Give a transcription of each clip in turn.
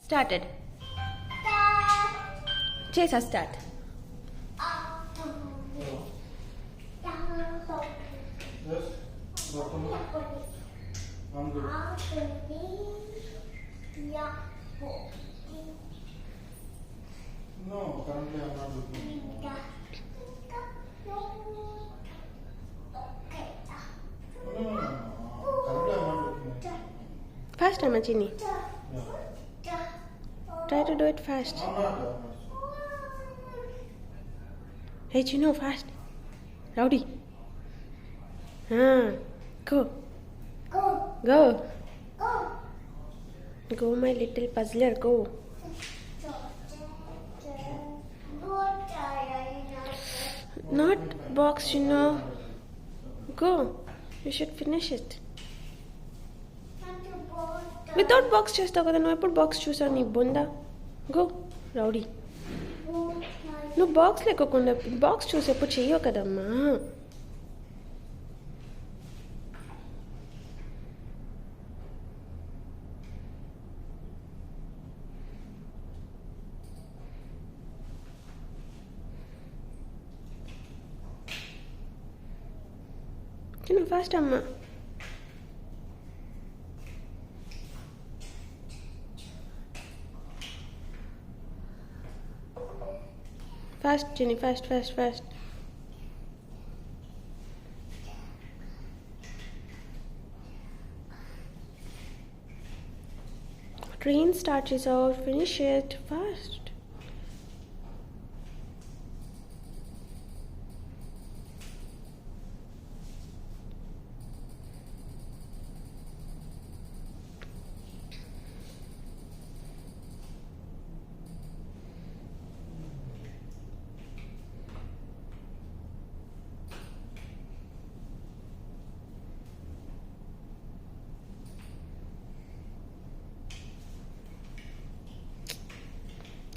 Started. Chesa, start. Yes. I'm good. No, currently I'm not looking. No. Currently I'm not looking. Fast, Amachini. Yeah. Try to do it fast. I'm not. Hey, Chino, fast. Rowdy. Go. Go. Go, my little puzzler, go. Not box, Chino. Go. You should finish it. Without box చేస్తావు కదా నువ్వు ఎప్పుడు box చూసావు నీ బొందా go rowdy నువ్వు box లేకోకుండా box చూసి ఎప్పుడు చెయ్యవు కదమ్మా చిన్న ఫాస్ట్ అమ్మా Fast, Jenny, fast. Train starts out, finish it fast.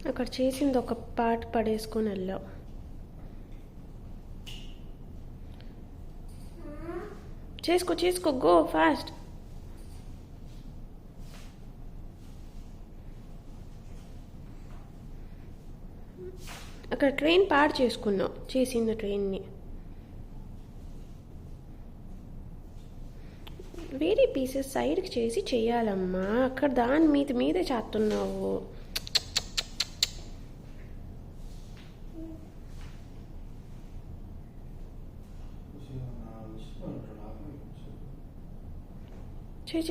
అక్కడ చేసింది ఒక పార్ట్ పడేసుకొని వెళ్ళావు చేసుకో గో ఫాస్ట్ అక్కడ ట్రైన్ పాడు చేసుకున్నావు చేసింది ట్రైన్ని వేరే పీసెస్ సైడ్కి చేసి చెయ్యాలమ్మా అక్కడ దాని మీదే చేస్తున్నావు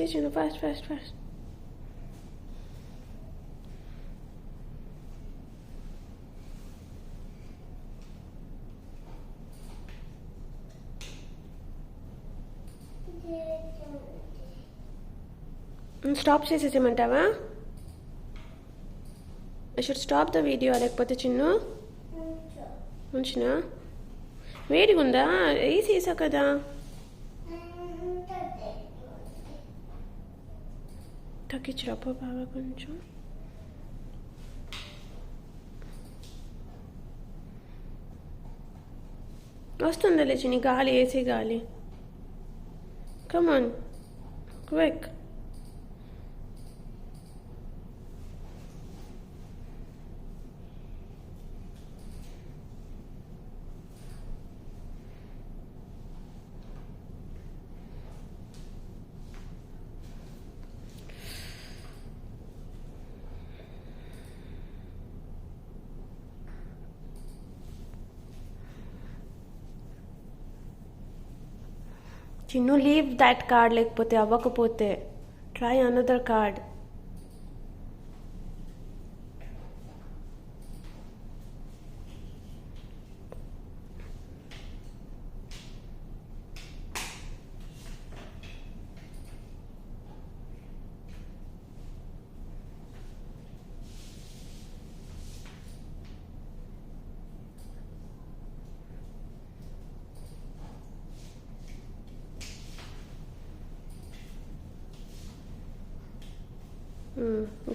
చేను ఫాస్ట్ స్టాప్ చేసేసేమంటావా I should stop the video లేకపోతే చిన్ను ఉంచినా వేడిగా ఉందా వేసి వేసావు కదా తగ్గించరాపో బాగా కొంచెం వస్తుందా లేచి నీ గాలి ఏసీ గాలి come on quick Chinnu leave that card లేకపోతే అవ్వకపోతే ట్రై అనదర్ కార్డ్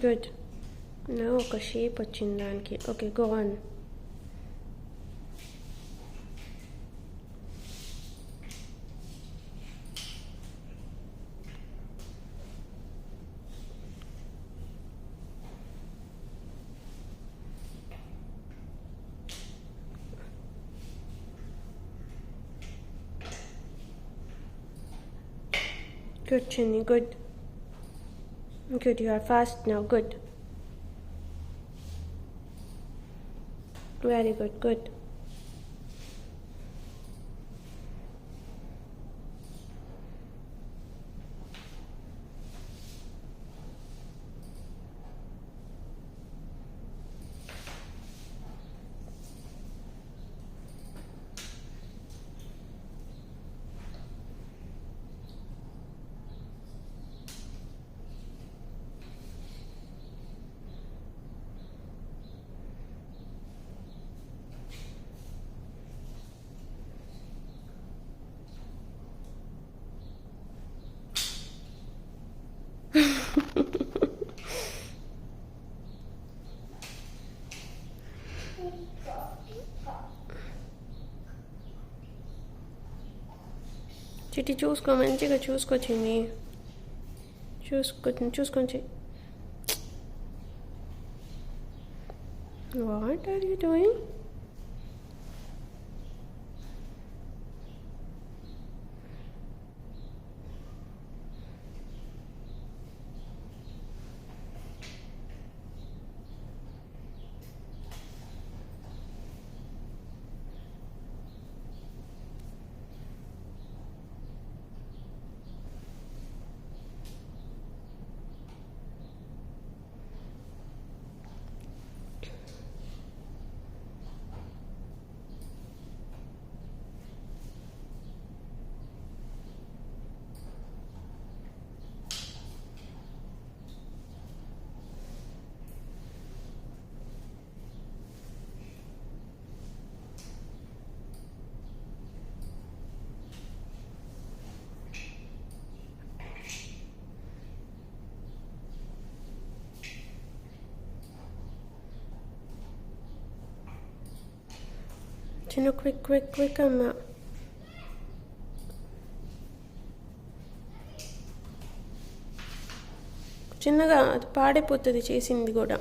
గుడ్ నా ఒక షేప్ వచ్చింది దానికి okay go on Good, Chinny, good. Good, you are fast now, good. Very good, good. చిట్టి చూసుకో, మంచిగా చూసుకో చిన్ని. చూసుకొని వాట్ ఆర్ యూ డూయింగ్? చిన్న క్విక్ అమ్మా. చిన్నగా అది పాడైపోతుంది చేసింది కూడా.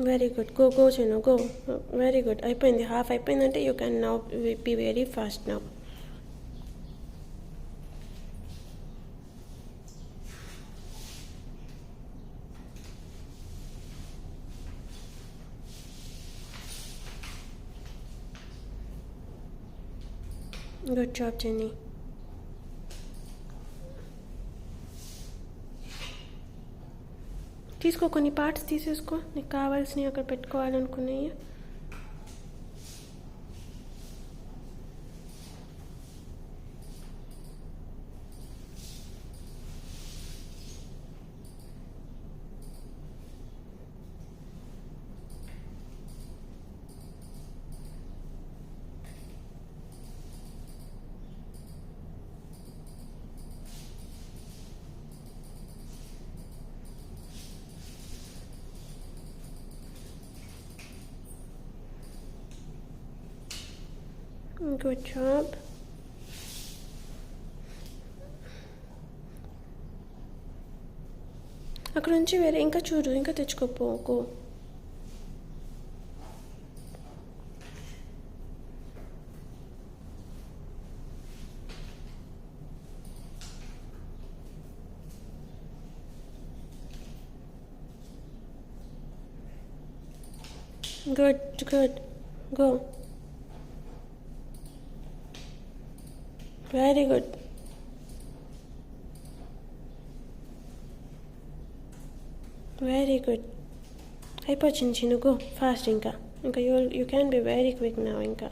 వెరీ గుడ్, గో చిన్న గో. వెరీ గుడ్, అయిపోయింది. హాఫ్ అయిపోయిందంటే you can now be very fast now. Good job Chinni. తీసుకో, కొన్ని పార్ట్స్ తీసేసుకో, నీకు కావాల్సినవి అక్కడ పెట్టుకోవాలనుకున్నాయి. Good job. అక్కడ నుంచి వేరే ఇంకా చూడు, ఇంకా తెచ్చుకోపో. Good, go. Very good. Very good, అయిపోయింది చిన్న. Go fast. ఇంకా you can be very quick నా. ఇంకా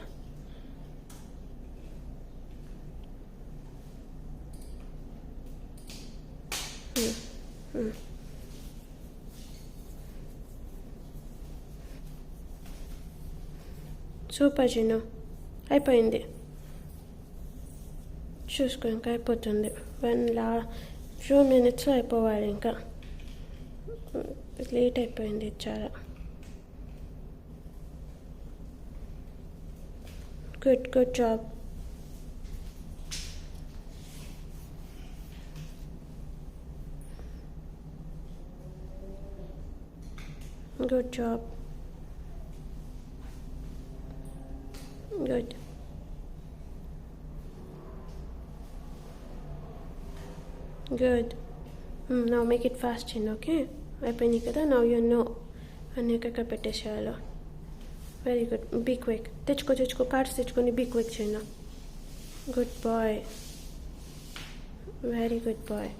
సూపర్ చిన్న, అయిపోయింది. చూసుకో, ఇంకా అయిపోతుంది. 2 minutes అయిపోవాలి. ఇంకా లేట్ అయిపోయింది చాలా. Good job. Good job. Good. Good. Now make it fast chin, okay? అయిపోయింది కదా. Now you know అన్నీ ఎక్కడ పెట్టేసేయాలో. Very good. Be quick. తెచ్చుకో కార్డ్స్ తెచ్చుకొని బీ క్విక్ చిన్న. Good boy. Very good boy.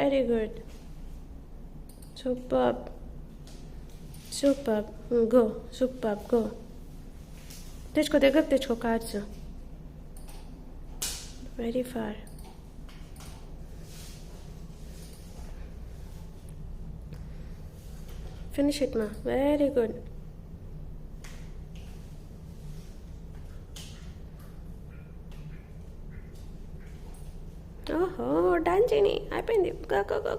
Very good. Superb. Go. Superb. Go. తెచ్చుకో cards. Very far. Finish it, ma. Very good. Done, Jenny. అయిపోయింది. Go.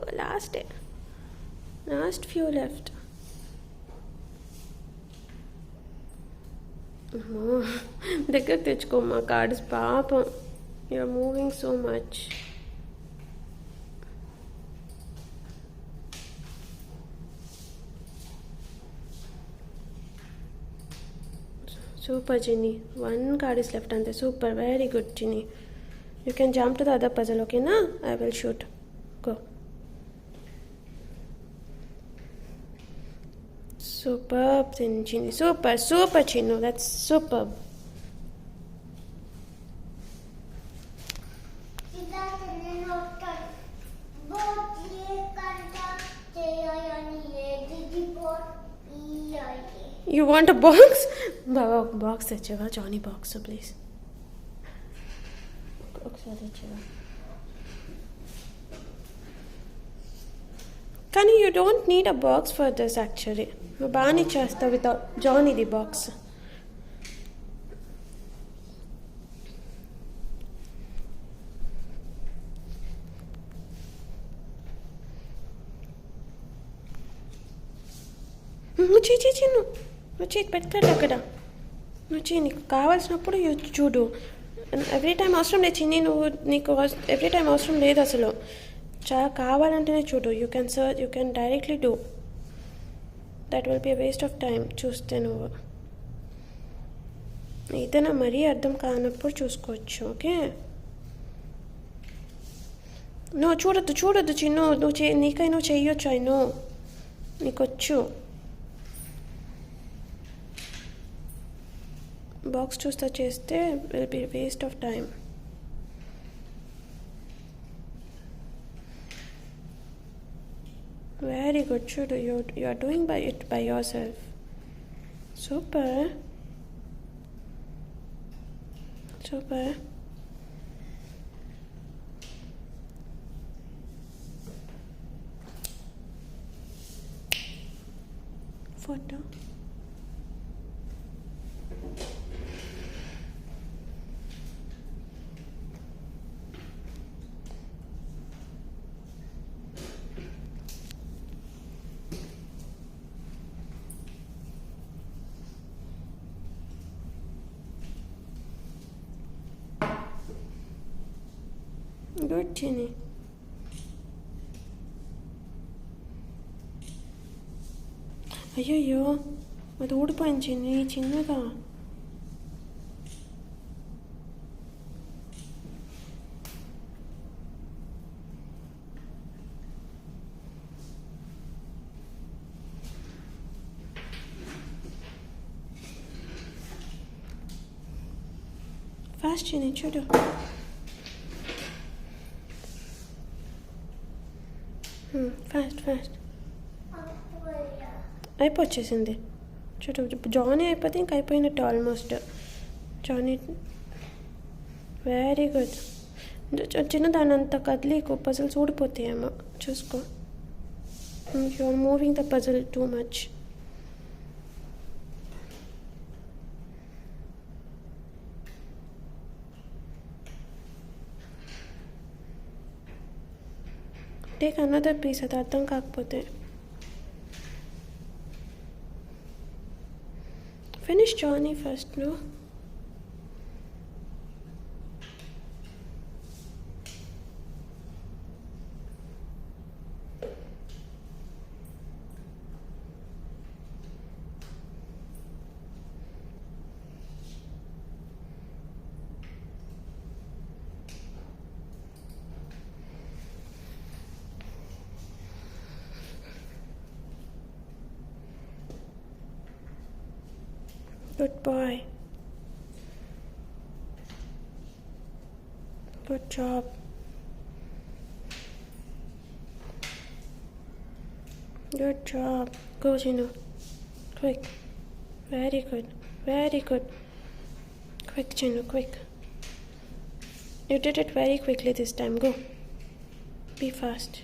Last few left. దగ్గర తెచ్చుకోమ్మా cards పాపం. You're moving so much. Super, Ginny. One card is left and super. Very good, Ginny. You can jump to the other puzzle, okay, na? I will shoot. Go. Superb, Ginny. Super, Chino. That's superb. You want a box? Box తెచ్చావా? Johnny box, please. ఒకసారి తెచ్చావా? కానీ you don't need a box for this actually. నువ్వు బాగానే చేస్తావు without Johnny the box. నువ్వు చేయి పెట్టాడు అక్కడ. నువ్వు చేయి, నీకు కావాల్సినప్పుడు చూడు. ఎవ్రీ టైం అవసరం లేదు చిన్ని, నీకు ఎవ్రీ టైం అవసరం లేదు అసలు. కావాలంటేనే చూడు. You can search, you can directly do. That will be waste of time చూస్తే. నువ్వు ఏదైనా మరీ అర్థం కానప్పుడు చూసుకోవచ్చు, ఓకే? నువ్వు చూడొద్దు చిన్ను. నీకై నువ్వు చెయ్యొచ్చు. అయినో నీకొచ్చు. బాక్స్ చూస్తా చేస్తే will be waste of time. Very good, Chudu. You are doing it by yourself. Super. Photo. Good, Ginny. అయ్యో, అది ఊడిపోయింది చిన్ని. చిన్నగా ఫాస్ట్ చిన్ని, చూడు. ఫాస్ట్ అయిపోచ్చేసింది. చూడు, జానీ అయిపోతే ఇంక అయిపోయినట్టు ఆల్మోస్ట్. Johnny very good. చిన్న దాని అంత కదిలి పజల్స్ ఊడిపోతాయేమో చూసుకో. You are moving the puzzle too much. Take another piece, అది అర్థం కాకపోతే. Finish Johnny first. No Good boy. Good job. Good job. Go, Gino. Quick. Very good. Very good. Quick, Gino, quick. You did it very quickly this time. Go. Be fast.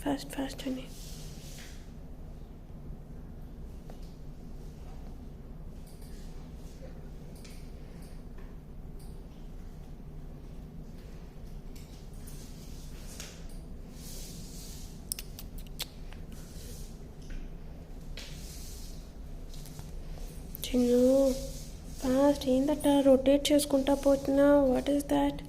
Fast, fast, honey. Chinu, fast. ఏందట rotate చేసుకుంటా పోతున్నా? What is that?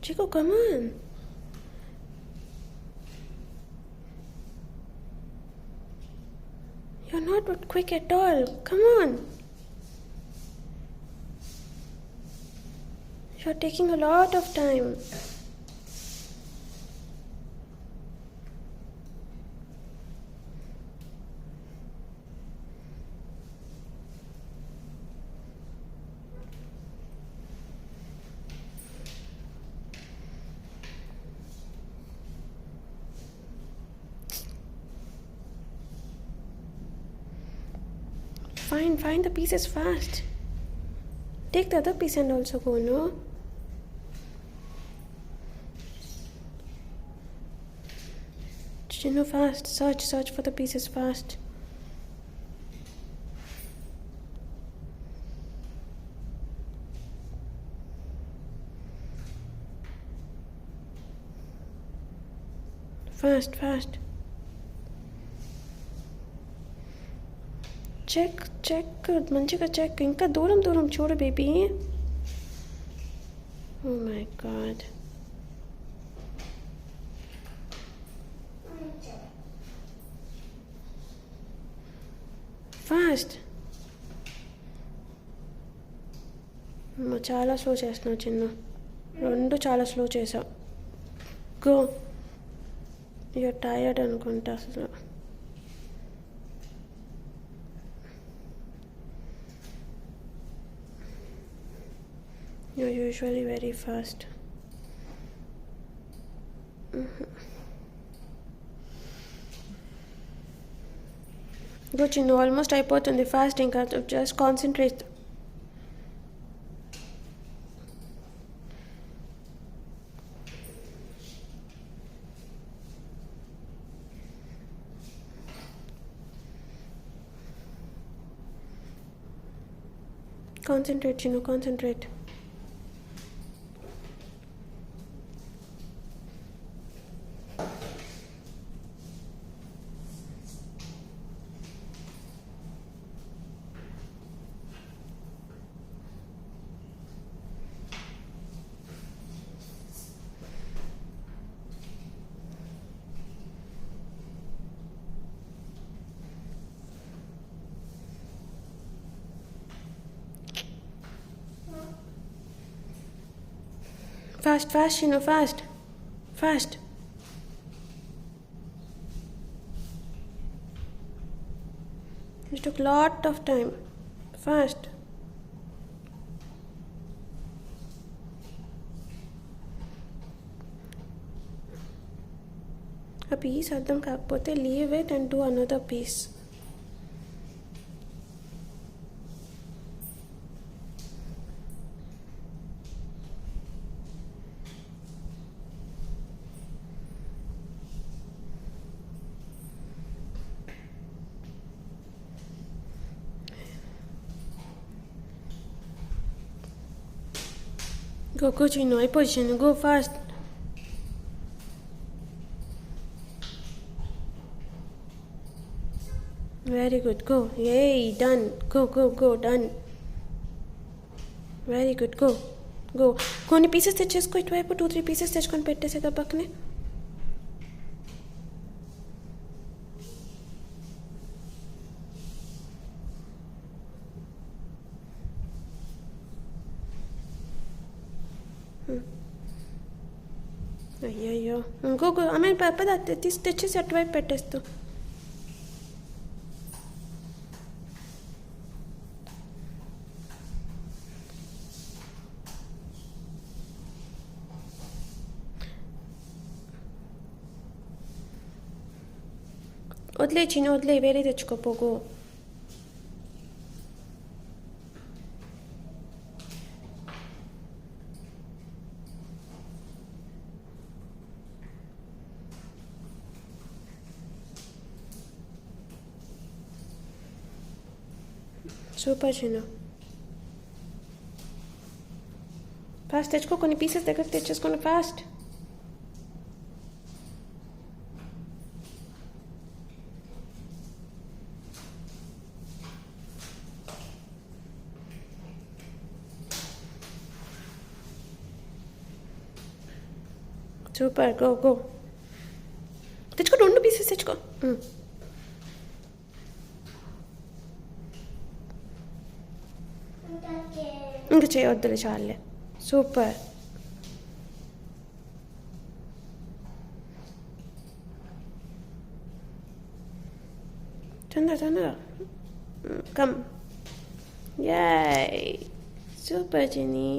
Chico, come on. You're not quick at all. Come on. You're taking a lot of time. Find the pieces fast. Take the other piece and also go, no? Chinu, fast. Search for the pieces fast. Fast. Check మంచిగా check. ఇంకా దూరం చూడు baby. Oh my God. Fast. చాలా slow చేస్తున్నావు చిన్న. 2 చాలా slow చేసావు. Go. You're tired అనుకుంటా అసలు. You're usually very fast. Good, you know, almost అయిపోతుంది ఫాస్ట్. ఇంకా just concentrate. Concentrate, Chinu, concentrate. Fast, Chinu, fast. It took lot of time. Fast. A piece అర్థం కాకపోతే leave it and do another piece. Go, Chino. I position. Go fast. Very good. Go. Yay, done. Go. Done. Very good. Go. కొన్ని pieces తెచ్చేసుకో ఇటువైపు 2-3 pieces తెచ్చుకొని పెట్టేసేగా పక్కనే. అయ్యయ్యో go ఆమె పద తెచ్చేసి అటువైపు పెట్టేస్తూ. వదిలే వేరే తెచ్చుకోపోగో. సూపర్ చిన్న. ఫాస్ట్ తెచ్చుకో, కొన్ని పీసెస్ దగ్గర తెచ్చేసుకోండి ఫాస్ట్. సూపర్. గో తెచ్చుకో, 2 పీసెస్ తెచ్చుకో. ఇంకా చేయొద్దులే, చాలే. సూపర్. తొందర కమ్. యాయ్, సూపర్ చిన్ని.